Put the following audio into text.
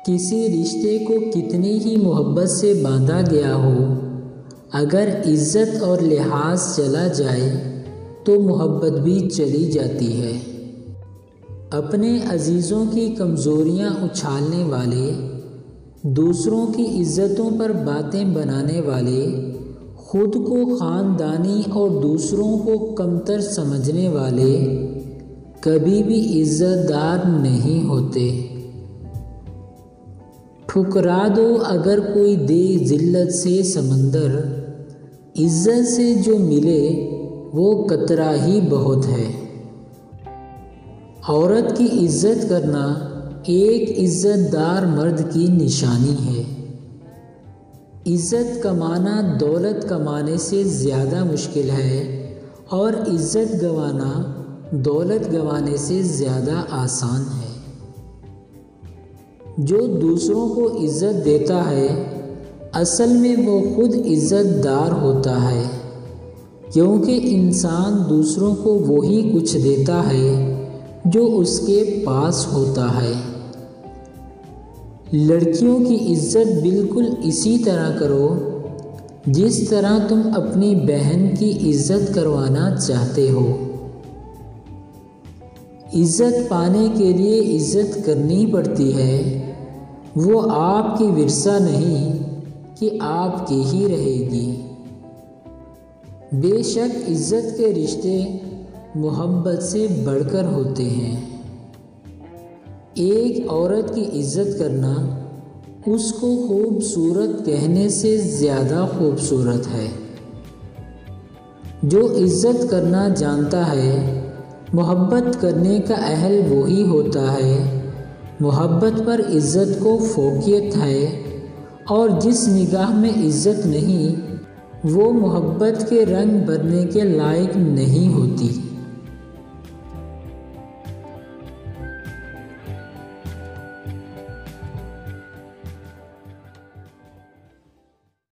किसी रिश्ते को कितनी ही मोहब्बत से बांधा गया हो, अगर इज़्ज़त और लिहाज चला जाए तो मोहब्बत भी चली जाती है। अपने अजीज़ों की कमज़ोरियाँ उछालने वाले, दूसरों की इज़्ज़तों पर बातें बनाने वाले, खुद को ख़ानदानी और दूसरों को कमतर समझने वाले कभी भी इज़्ज़तदार नहीं होते। ठुकरा दो अगर कोई दे ज़िल्लत से समंदर, इज़्ज़त से जो मिले वो कतरा ही बहुत है। औरत की इज़्ज़त करना एक इज़्ज़तदार मर्द की निशानी है। इज़्ज़त कमाना दौलत कमाने से ज़्यादा मुश्किल है और इज़्ज़त गंवाना दौलत गंवाने से ज़्यादा आसान है। जो दूसरों को इज़्ज़त देता है असल में वो खुद इज़्ज़तदार होता है, क्योंकि इंसान दूसरों को वही कुछ देता है जो उसके पास होता है। लड़कियों की इज़्ज़त बिल्कुल इसी तरह करो जिस तरह तुम अपनी बहन की इज़्ज़त करवाना चाहते हो। इज़्ज़त पाने के लिए इज़्ज़त करनी पड़ती है, वो आपकी विरसा नहीं कि आपकी ही रहेगी। बेशक इज़्ज़त के रिश्ते मोहब्बत से बढ़कर होते हैं। एक औरत की इज़्ज़त करना उसको खूबसूरत कहने से ज़्यादा खूबसूरत है। जो इज़्ज़त करना जानता है, मोहब्बत करने का अहल वही होता है। मोहब्बत पर इज़्ज़त को फोकियत है और जिस निगाह में इज़्ज़त नहीं वो मोहब्बत के रंग भरने के लायक नहीं होती।